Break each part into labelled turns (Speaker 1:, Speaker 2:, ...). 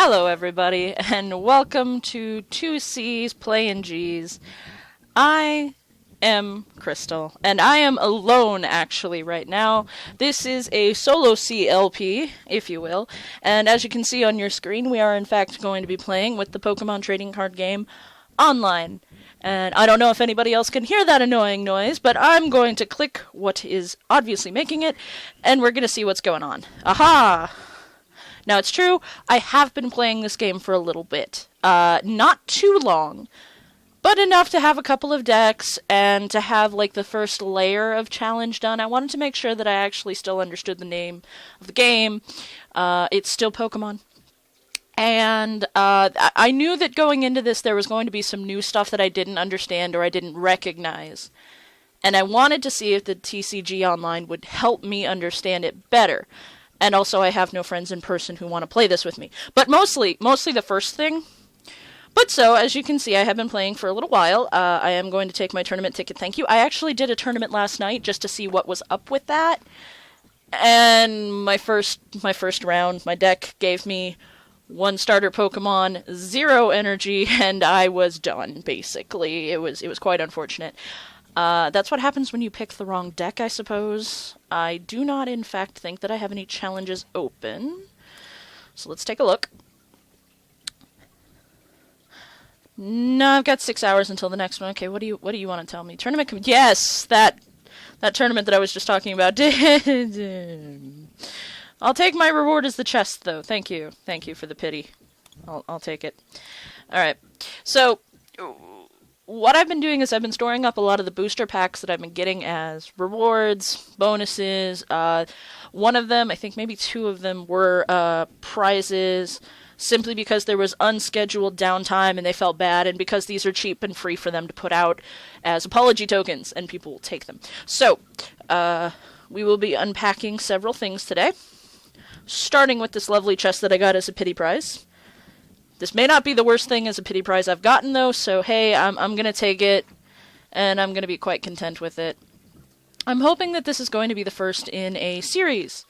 Speaker 1: Hello everybody, and welcome to 2C's I am Crystal, and I am alone actually right now. This is a solo CLP, if you will, and as you can see on your screen, we are in fact going to be playing with the Pokemon trading card game online. And I don't know if anybody else can hear that annoying noise, but I'm going to click what is obviously making it, and we're going to see what's going on. Aha! Now, it's true, I have been playing this game for a little bit. Not too long, but enough to have a couple of decks and to have, like, the first layer of challenge done. I wanted to make sure that I actually still understood the name of the game. It's still Pokemon. And I knew that going into this there was going to be some new stuff that I didn't understand or I didn't recognize. And I wanted to see if the TCG Online would help me understand it better. And also, I have no friends in person who want to play this with me. But mostly the first thing. But so, as you can see, I have been playing for a little while. I am going to take my tournament ticket, thank you. I actually did a tournament last night just to see what was up with that. And my first round, my deck gave me one starter Pokemon, 0 energy, and I was done, basically. It was quite unfortunate. That's what happens when you pick the wrong deck, I suppose. I do not, in fact, think that I have any challenges open. So let's take a look. No, I've got 6 hours until the next one. Okay, what do you want to tell me? Tournament yes, that tournament that I was just talking about. I'll take my reward as the chest, though. Thank you. Thank you for the pity. I'll take it. Alright, so what I've been doing is I've been storing up a lot of the booster packs that I've been getting as rewards, bonuses. One of them, I think maybe 2 of them, were prizes, simply because there was unscheduled downtime and they felt bad, and because these are cheap and free for them to put out as apology tokens, and people will take them. So, we will be unpacking several things today, starting with this lovely chest that I got as a pity prize. This may not be the worst thing as a pity prize I've gotten, though, so hey, I'm going to take it, and I'm going to be quite content with it. I'm hoping that this is going to be the first in a series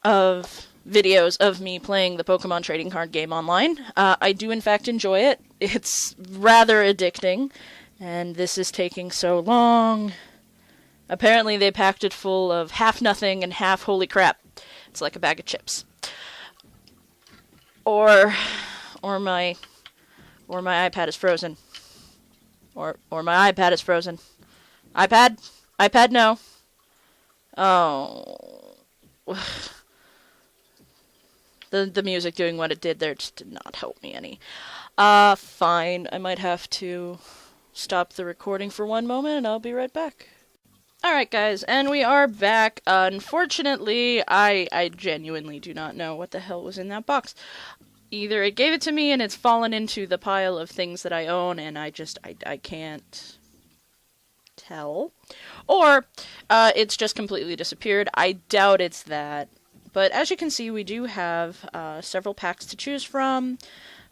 Speaker 1: of videos of me playing the Pokemon trading card game online. I do, in fact, enjoy it. It's rather addicting, and this is taking so long. Apparently, they packed it full of half nothing and half holy crap. It's like a bag of chips. Or my iPad is frozen. Or my iPad is frozen. iPad, no. Oh. The music doing what it did there just did not help me any. Fine. I might have to stop the recording for one moment, and I'll be right back. Alright, guys, and we are back. Unfortunately, I genuinely do not know what the hell was in that box. Either it gave it to me and it's fallen into the pile of things that I own and I can't tell. Or it's just completely disappeared. I doubt it's that. But as you can see, we do have several packs to choose from.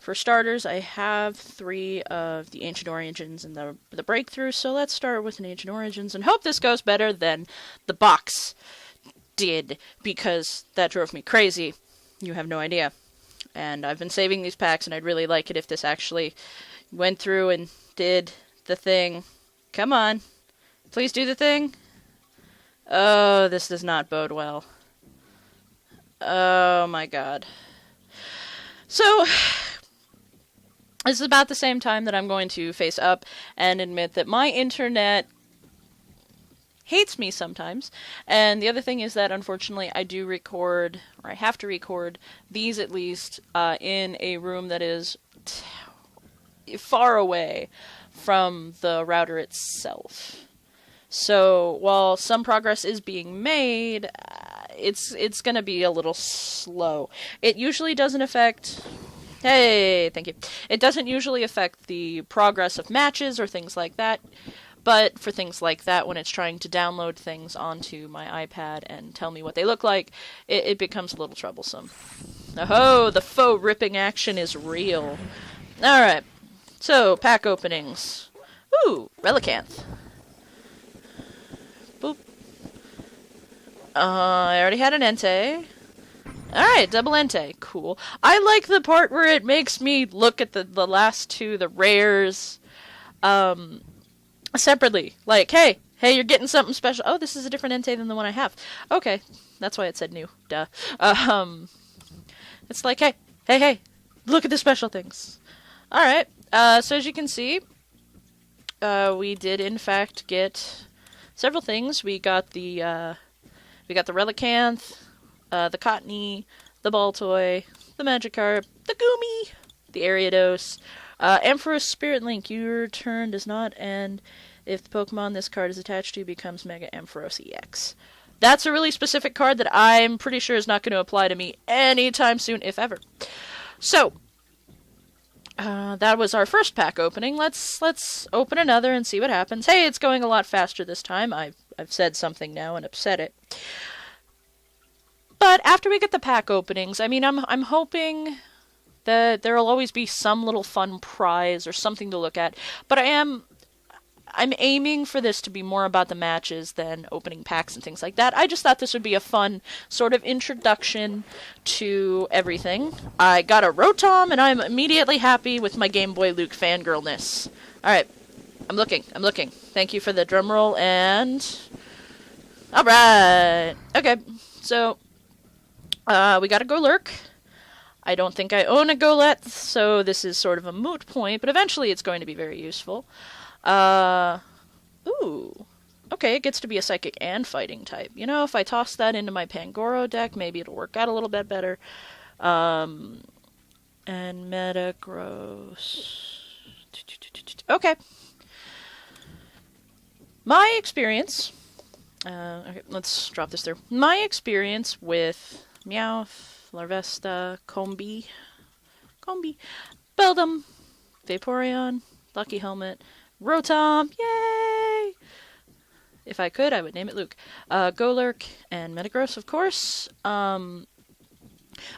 Speaker 1: For starters, I have 3 of the Ancient Origins and the Breakthrough, so let's start with an Ancient Origins and hope this goes better than the box did, because that drove me crazy. You have no idea. And I've been saving these packs, and I'd really like it if this actually went through and did the thing. Come on. Please do the thing. Oh, this does not bode well. Oh my god. So, this is about the same time that I'm going to face up and admit that my internet hates me sometimes. And the other thing is that, unfortunately, I do record, or I have to record, these at least, in a room that is far away from the router itself. So, while some progress is being made, it's going to be a little slow. It usually doesn't affect... Hey, thank you. It doesn't usually affect the progress of matches or things like that, but for things like that, when it's trying to download things onto my iPad and tell me what they look like, it becomes a little troublesome. Oh, the faux ripping action is real. Alright, so, pack openings. Ooh, Relicanth. Boop. I already had an Entei. Alright, double Entei. Cool. I like the part where it makes me look at the last two, the rares, separately. Like, hey, you're getting something special. Oh, this is a different Entei than the one I have. Okay, that's why it said new. Duh. It's like, hey, look at the special things. Alright, so as you can see, we did in fact get several things. We got the Relicanth, the Cottony, the Baltoy, the Magikarp, the Goomy, the Ariados, Ampharos Spirit Link. Your turn does not end if the Pokemon this card is attached to becomes Mega Ampharos EX. That's a really specific card that I'm pretty sure is not going to apply to me anytime soon, if ever. So, that was our first pack opening. Let's open another and see what happens. Hey, it's going a lot faster this time. I've said something now and upset it. But after we get the pack openings, I mean, I'm hoping that there'll always be some little fun prize or something to look at. But I'm aiming for this to be more about the matches than opening packs and things like that. I just thought this would be a fun sort of introduction to everything. I got a Rotom, and I'm immediately happy with my Game Boy Luke fangirlness. Alright, I'm looking. Thank you for the drum roll, and... Alright! Okay, so... we got a Golurk. I don't think I own a Golett, so this is sort of a moot point, but eventually it's going to be very useful. Ooh. Okay, it gets to be a Psychic and Fighting type. You know, if I toss that into my Pangoro deck, maybe it'll work out a little bit better. And Metagross. Okay. My experience... okay, let's drop this through. My experience with Meowth, Larvesta, Combee, Beldum, Vaporeon, Lucky Helmet, Rotom, yay! If I could, I would name it Luke. Golurk and Metagross, of course. My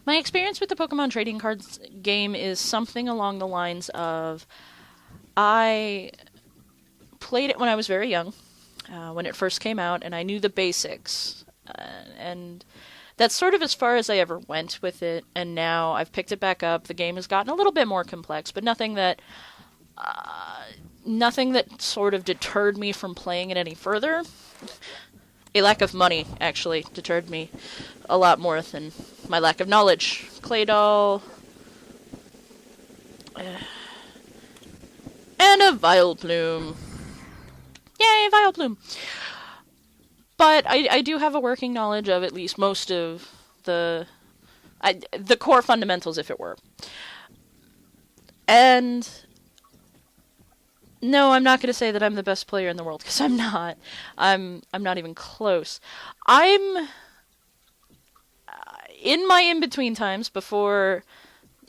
Speaker 1: experience with the Pokemon trading cards game is something along the lines of I played it when I was very young, when it first came out, and I knew the basics. And that's sort of as far as I ever went with it, and now I've picked it back up. The game has gotten a little bit more complex, but nothing that sort of deterred me from playing it any further. A lack of money, actually, deterred me a lot more than my lack of knowledge. Claydol. And a Vileplume. Yay, Vileplume! But I do have a working knowledge of at least most of the core fundamentals, if it were. And no, I'm not going to say that I'm the best player in the world, because I'm not. I'm not even close. I'm in my in-between times before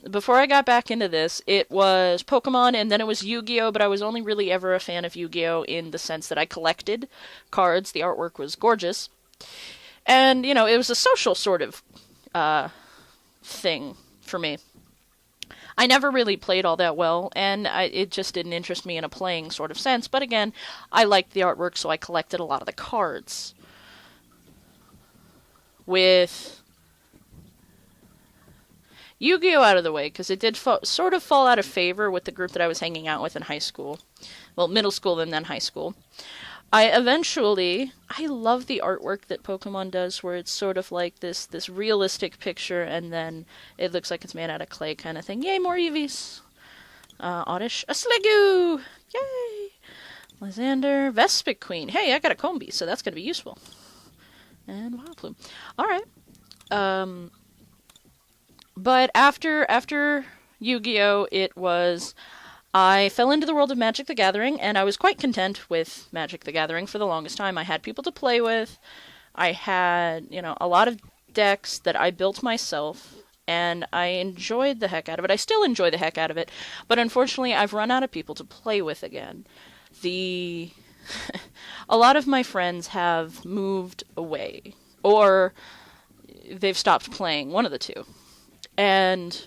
Speaker 1: I got back into this, it was Pokemon, and then it was Yu-Gi-Oh!, but I was only really ever a fan of Yu-Gi-Oh! In the sense that I collected cards, the artwork was gorgeous, and, you know, it was a social sort of thing for me. I never really played all that well, and it just didn't interest me in a playing sort of sense, but again, I liked the artwork, so I collected a lot of the cards. With Yu-Gi-Oh! Out of the way, because it did sort of fall out of favor with the group that I was hanging out with in high school. Well, middle school and then high school. I love the artwork that Pokemon does, where it's sort of like this realistic picture, and then it looks like it's made out of clay kind of thing. Yay, more Eevees! Oddish, a Sliggoo! Yay! Lysander, Vespic Queen. Hey, I got a Combee, so that's going to be useful. And Vileplume. Alright. But after Yu-Gi-Oh! I fell into the world of Magic the Gathering, and I was quite content with Magic the Gathering for the longest time. I had people to play with. I had, a lot of decks that I built myself, and I enjoyed the heck out of it. I still enjoy the heck out of it, but unfortunately I've run out of people to play with again. A lot of my friends have moved away, or they've stopped playing, one of the two. And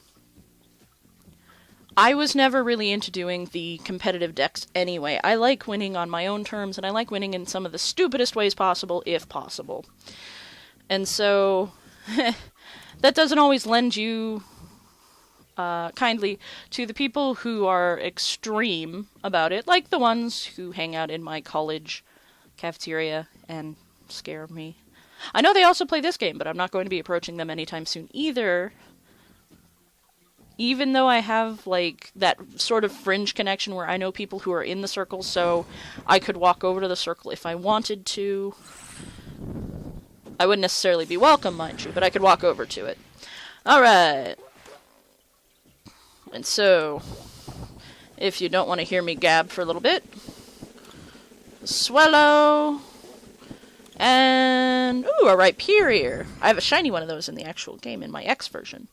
Speaker 1: I was never really into doing the competitive decks anyway. I like winning on my own terms, and I like winning in some of the stupidest ways possible, if possible. And so, that doesn't always lend you kindly to the people who are extreme about it, like the ones who hang out in my college cafeteria and scare me. I know they also play this game, but I'm not going to be approaching them anytime soon either. Even though I have, like, that sort of fringe connection where I know people who are in the circle, so I could walk over to the circle if I wanted to. I wouldn't necessarily be welcome, mind you, but I could walk over to it. Alright. And so, if you don't want to hear me gab for a little bit, Swallow, and, ooh, a Rhyperior. I have a shiny one of those in the actual game, in my X version.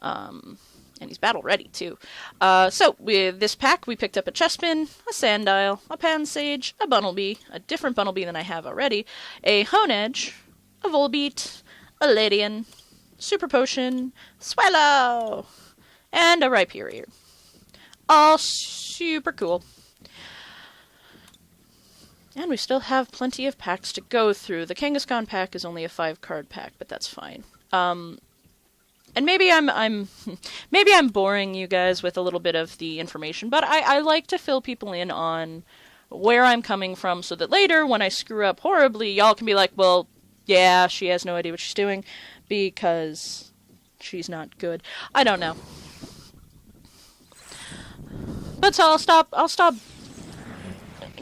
Speaker 1: And he's battle ready, too. So, with this pack, we picked up a Chespin, a Sandile, a Pansage, a Bunnelby, a different Bunnelby than I have already, a Honedge, a Volbeat, a Ledian, Super Potion, Swallow, and a Rhyperior. All super cool. And we still have plenty of packs to go through. The Kangaskhan pack is only a 5-card pack, but that's fine. And maybe I'm boring you guys with a little bit of the information, but I like to fill people in on where I'm coming from so that later, when I screw up horribly, y'all can be like, well, yeah, she has no idea what she's doing because she's not good. I don't know. But so I'll stop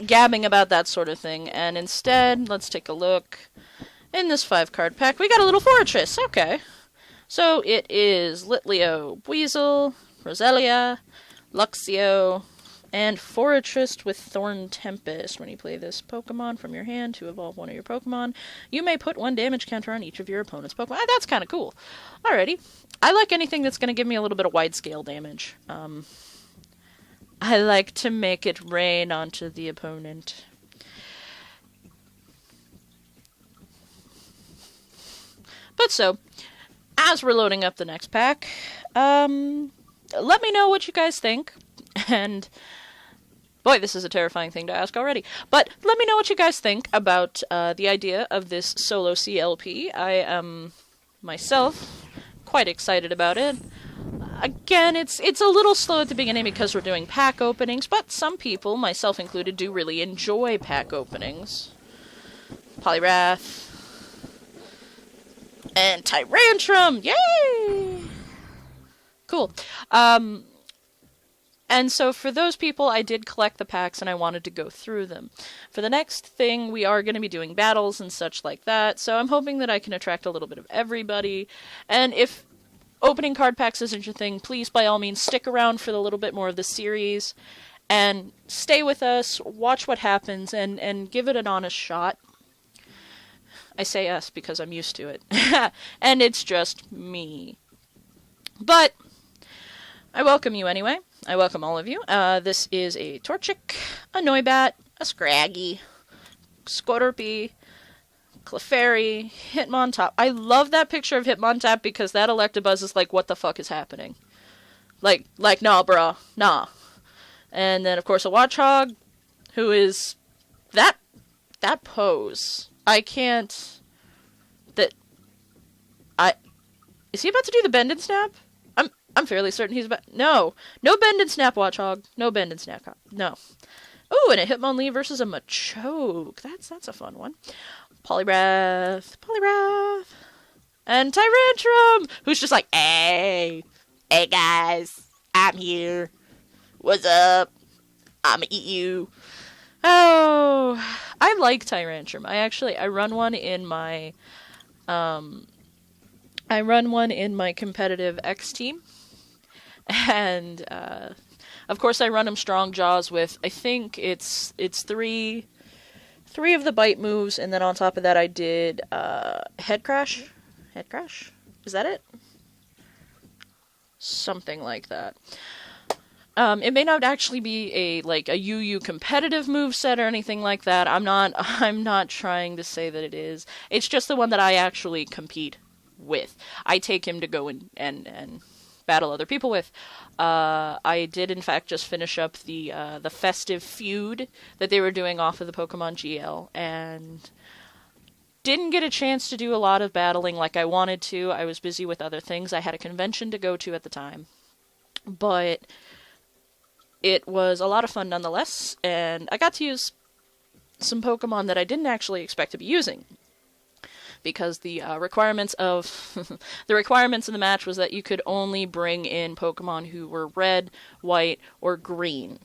Speaker 1: gabbing about that sort of thing, and instead, let's take a look. In this 5-card pack, we got a little Fortress. Okay. So it is Litleo, Buizel, Roselia, Luxio, and Fortress with Thorn Tempest. When you play this Pokemon from your hand to evolve one of your Pokemon, you may put 1 damage counter on each of your opponent's Pokemon. That's kind of cool. Alrighty. I like anything that's going to give me a little bit of wide-scale damage. I like to make it rain onto the opponent. But so, as we're loading up the next pack, let me know what you guys think. And, boy, this is a terrifying thing to ask already. But let me know what you guys think about the idea of this solo CLP. I am, myself, quite excited about it. Again, it's a little slow at the beginning because we're doing pack openings, but some people, myself included, do really enjoy pack openings. Poliwrath. And Tyrantrum! Yay! Cool. And so for those people, I did collect the packs and I wanted to go through them. For the next thing, we are going to be doing battles and such like that, so I'm hoping that I can attract a little bit of everybody. And if opening card packs isn't your thing, please, by all means, stick around for a little bit more of the series, and stay with us, watch what happens, and give it an honest shot. I say us because I'm used to it. And it's just me. But I welcome you anyway. I welcome all of you. This is a Torchic, a Noibat, a Scraggy, Squirtopy, Clefairy, Hitmontop. I love that picture of Hitmontop because that Electabuzz is like, what the fuck is happening? Like, nah, bruh, nah. And then, of course, a Watchog, who is that pose. I can't. Is he about to do the Bend and Snap? I'm fairly certain he's about. No Bend and Snap, Watchog. No Bend and Snap. No. Ooh, and a Hitmonlee versus a Machoke. That's a fun one. Poliwrath, and Tyrantrum, who's just like, hey guys, I'm here. What's up? I'ma eat you. Oh, I like Tyrantrum. I run one in my, competitive X team, and of course I run him Strong Jaws with, I think it's three of the bite moves, and then on top of that I did Head Crash. Is that it? Something like that. It may not actually be a UU competitive moveset or anything like that. I'm not trying to say that it is. It's just the one that I actually compete with. I take him to go and battle other people with. I did in fact just finish up the festive feud that they were doing off of the Pokemon GL, and didn't get a chance to do a lot of battling like I wanted to. I was busy with other things. I had a convention to go to at the time. But it was a lot of fun nonetheless, and I got to use some Pokemon that I didn't actually expect to be using. Because the requirements of the requirements in the match was that you could only bring in Pokemon who were red, white, or green,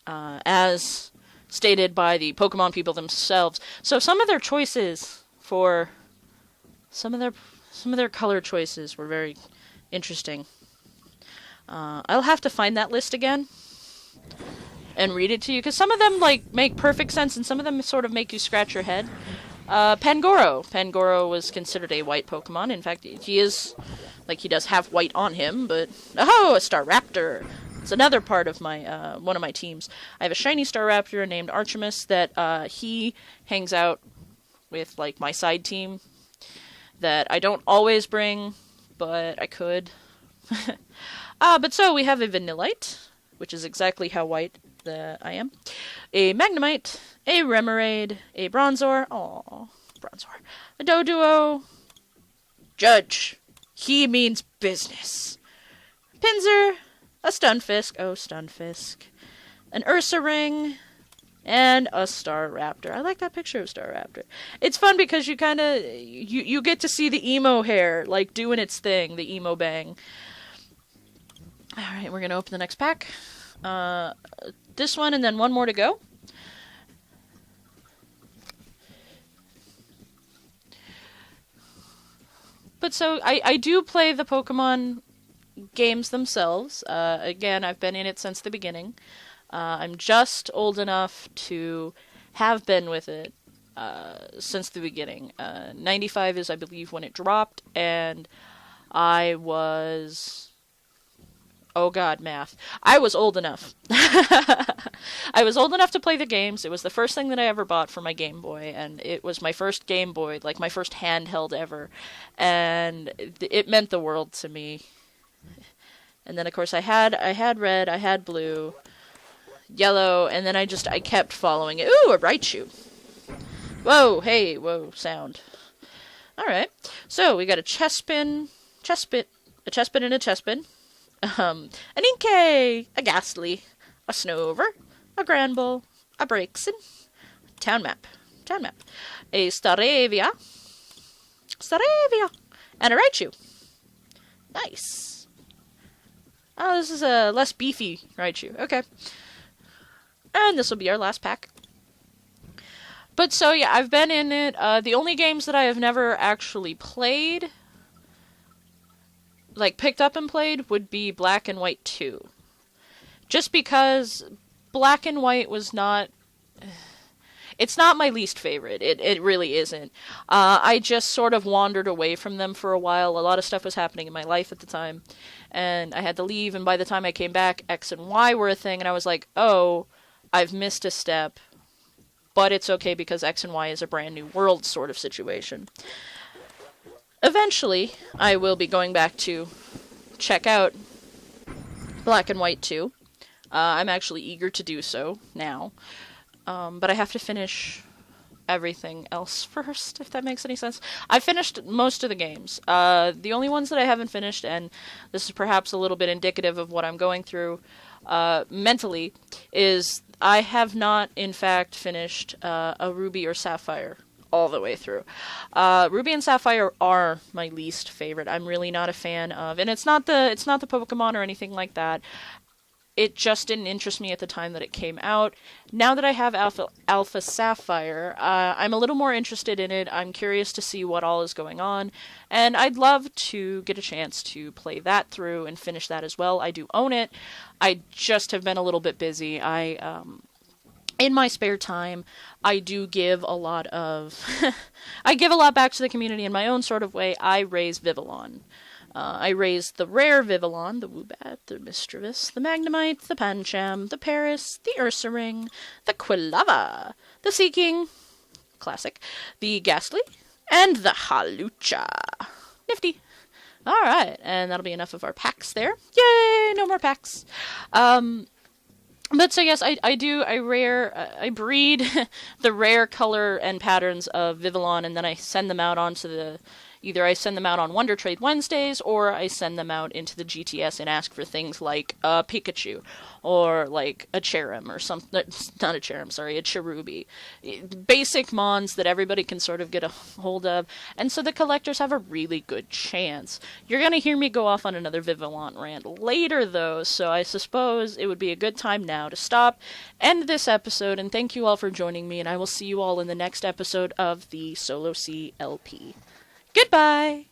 Speaker 1: as stated by the Pokemon people themselves. So some of their choices for some of their color choices were very interesting. I'll have to find that list again and read it to you, because some of them like make perfect sense and some of them sort of make you scratch your head. Pangoro. Pangoro was considered a white Pokemon. In fact, he is, like, he does have white on him, but, oh, a Staraptor. It's another part of my, one of my teams. I have a shiny Staraptor named Archimus that, he hangs out with, like, my side team that I don't always bring, but I could. But so we have a Vanillite, which is exactly how white I am. A Magnemite, a Remoraid, a Bronzor, a Doduo, Judge, he means business, Pinsir, a Stunfisk, an Ursaring, and a Staraptor. I like that picture of Staraptor. It's fun because you kind of, you get to see the emo hair, like, doing its thing, the emo bang. Alright, we're going to open the next pack. This one and then one more to go. But so, I do play the Pokemon games themselves. Again, I've been in it since the beginning. I'm just old enough to have been with it since the beginning. 95 is, I believe, when it dropped, and I was... Oh god, math. I was old enough. I was old enough to play the games. It was the first thing that I ever bought for my Game Boy, and it was my first Game Boy, like my first handheld ever. And it meant the world to me. And then, of course, I had red, I had blue, yellow, and then I kept following it. Ooh, a Raichu. Whoa, hey, whoa, sound. Alright, so we got a Chespin, a Chespin and a Chespin. An Inkay, a Ghastly, a Snover, a Granbull, a Braixen, Town Map, a Staravia, and a Raichu. Nice. Oh, this is a less beefy Raichu. Okay. And this will be our last pack. But so, yeah, I've been in it. The only games that I have never actually played, like, picked up and played, would be Black and White 2. Just because Black and White was not... It's not my least favorite. It really isn't. I just sort of wandered away from them for a while. A lot of stuff was happening in my life at the time, and I had to leave, and by the time I came back, X and Y were a thing, and I was like, oh, I've missed a step, but it's okay because X and Y is a brand new world sort of situation. Eventually, I will be going back to check out Black and White 2. I'm actually eager to do so now. But I have to finish everything else first, if that makes any sense. I finished most of the games. The only ones that I haven't finished, and this is perhaps a little bit indicative of what I'm going through mentally, is I have not, in fact, finished a Ruby or Sapphire all the way through. Ruby and Sapphire are my least favorite. I'm really not a fan of, and it's not the Pokemon or anything like that. It just didn't interest me at the time that it came out. Now that I have Alpha Sapphire, I'm a little more interested in it. I'm curious to see what all is going on, and I'd love to get a chance to play that through and finish that as well. I do own it. I just have been a little bit busy. In my spare time, I do give a lot of... I give a lot back to the community in my own sort of way. I raise Vivillon. I raised the rare Vivillon, the Woobat, the Mischievous, the Magnemite, the Pancham, the Paris, the Ursaring, the Quilava, the Seaking, classic, the Ghastly, and the Halucha. Nifty. Alright, and that'll be enough of our packs there. Yay, no more packs. But so yes, I breed the rare color and patterns of Vivillon, and then I send them out onto the, either I send them out on Wonder Trade Wednesdays, or I send them out into the GTS and ask for things like a Pikachu, or like a Cherim, or some, not a Cherim, sorry, a Cherubi. Basic mons that everybody can sort of get a hold of, and so the collectors have a really good chance. You're gonna hear me go off on another Vivillon rant later though, so I suppose it would be a good time now to stop, end this episode, and thank you all for joining me, and I will see you all in the next episode of the Solo C LP. Goodbye!